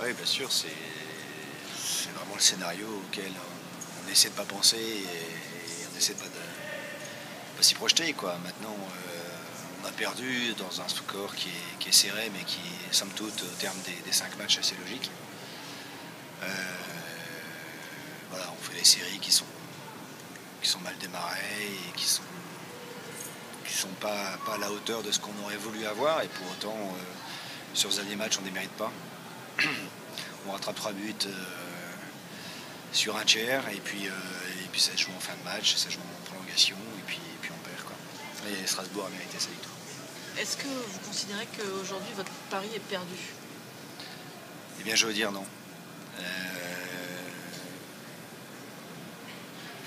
Oui, bien sûr, c'est vraiment le scénario auquel on essaie de pas penser et on essaie de pas s'y projeter, quoi. Maintenant, on a perdu dans un score qui est serré, mais qui est somme toute au terme des 5 matchs assez logique. Euh, voilà, on fait des séries qui sont mal démarrées et qui sont pas à la hauteur de ce qu'on aurait voulu avoir, et pour autant, sur ce dernier match, on ne les mérite pas. On rattrape 3 buts sur un tiers, et puis ça se joue en fin de match, ça se joue en prolongation, et puis on perd, quoi. Et Strasbourg a mérité sa victoire. Est-ce que vous considérez qu'aujourd'hui votre pari est perdu? Eh bien, je veux dire non.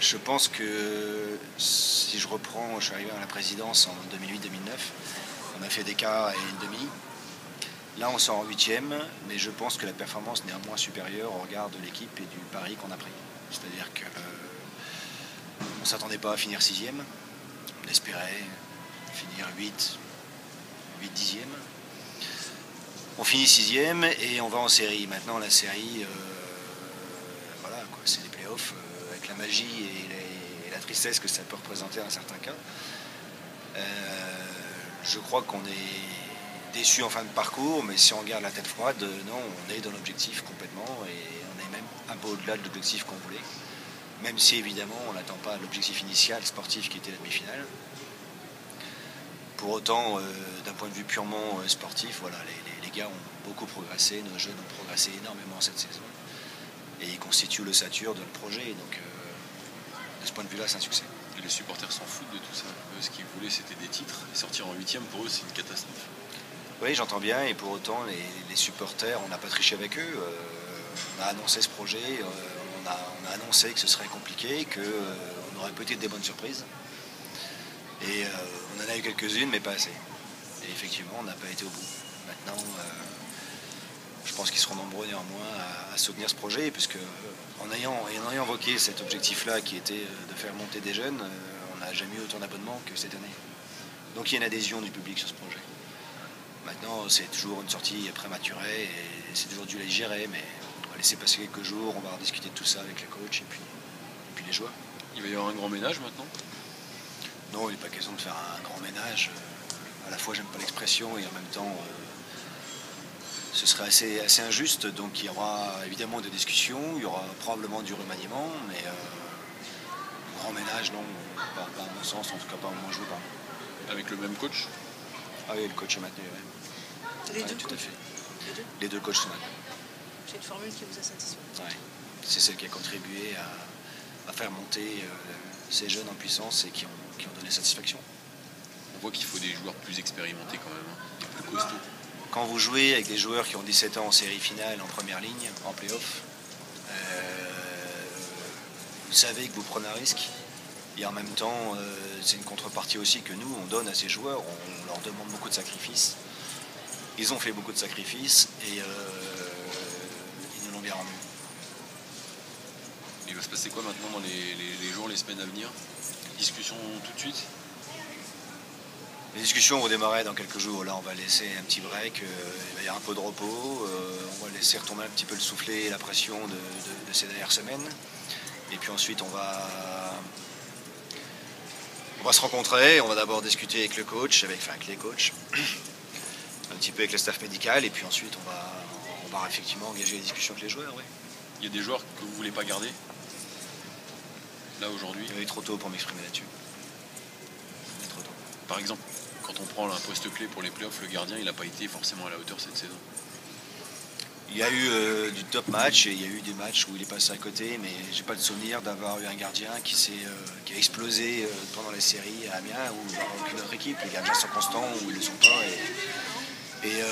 Je pense que si je reprends, je suis arrivé à la présidence en 2008-2009, on a fait des quarts et une demi. Là, on sort en huitième, mais je pense que la performance est néanmoins supérieure au regard de l'équipe et du pari qu'on a pris. C'est-à-dire qu'on ne s'attendait pas à finir sixième, on espérait finir 8 dixième. On finit sixième et on va en série. Maintenant, la série, voilà, quoi, c'est les playoffs, avec la magie et la tristesse que ça peut représenter dans certains cas. Je crois qu'on est déçu en fin de parcours, mais si on garde la tête froide, non, on est dans l'objectif complètement, et on est même un peu au-delà de l'objectif qu'on voulait. Même si évidemment on n'attend pas l'objectif initial sportif qui était la demi-finale. Pour autant, d'un point de vue purement sportif, voilà, les gars ont beaucoup progressé, nos jeunes ont progressé énormément cette saison, et ils constituent l'ossature de notre projet. Donc, de ce point de vue-là, c'est un succès. Et les supporters s'en foutent de tout ça. Eux, ce qu'ils voulaient, c'était des titres. Et sortir en huitième, pour eux, c'est une catastrophe. Oui, j'entends bien, et pour autant, les supporters, on n'a pas triché avec eux. On a annoncé ce projet, on a annoncé que ce serait compliqué, qu'on aurait peut-être des bonnes surprises. Et on en a eu quelques-unes, mais pas assez. Et effectivement, on n'a pas été au bout. Maintenant, je pense qu'ils seront nombreux néanmoins à soutenir ce projet, puisque en ayant invoqué cet objectif-là, qui était de faire monter des jeunes, on n'a jamais eu autant d'abonnements que cette année. Donc il y a une adhésion du public sur ce projet. Maintenant, c'est toujours une sortie prématurée, et c'est toujours dû à les gérer, mais on va laisser passer quelques jours, on va rediscuter de tout ça avec les coachs et puis les joueurs. Il va y avoir un grand ménage maintenant? Non, il n'est pas question de faire un grand ménage. À la fois, j'aime pas l'expression, et en même temps, ce serait assez injuste. Donc il y aura évidemment des discussions, il y aura probablement du remaniement, mais grand ménage, non, pas à mon sens, en tout cas pas au moment où je veux pas. Avec le même coach? Ah oui, le coach est maintenu, oui. Les Ouais, deux tout à coachs. fait. Les deux. Les deux coachs sont maintenus. C'est une formule qui vous a satisfait. Ouais. C'est celle qui a contribué à faire monter ces jeunes en puissance et qui ont donné satisfaction. On voit qu'il faut des joueurs plus expérimentés quand même, hein, et plus costauds. Quand vous jouez avec des joueurs qui ont 17 ans en série finale, en première ligne, en play-off, vous savez que vous prenez un risque. Et en même temps, c'est une contrepartie aussi que nous, on donne à ces joueurs. On leur demande beaucoup de sacrifices. Ils ont fait beaucoup de sacrifices, et ils nous l'ont bien rendu. Il va se passer quoi maintenant dans les jours, les semaines à venir? Discussion tout de suite? Les discussions vont démarrer dans quelques jours. Là, on va laisser un petit break, il va y avoir un peu de repos, on va laisser retomber un petit peu le soufflet et la pression de ces dernières semaines. Et puis ensuite, on va se rencontrer, on va d'abord discuter avec le coach, avec les coachs, un petit peu avec le staff médical, et puis ensuite on va effectivement engager les discussions avec les joueurs. Oui. Il y a des joueurs que vous ne voulez pas garder là aujourd'hui? Il est trop tôt pour m'exprimer là-dessus. Il est trop tôt. Par exemple, quand on prend un poste clé pour les playoffs, le gardien, il n'a pas été forcément à la hauteur cette saison. Il y a eu du top match, et il y a eu des matchs où il est passé à côté, mais j'ai pas de souvenir d'avoir eu un gardien qui a explosé pendant les séries à Amiens ou dans aucune autre équipe. Les gardiens sont constants ou ils ne le sont pas. Et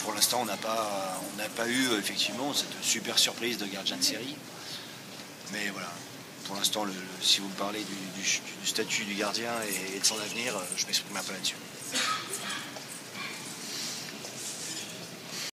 pour l'instant, on n'a pas eu effectivement cette super surprise de gardien de série. Mais voilà, pour l'instant, si vous me parlez du statut du gardien et de son avenir, je m'exprime un peu là-dessus.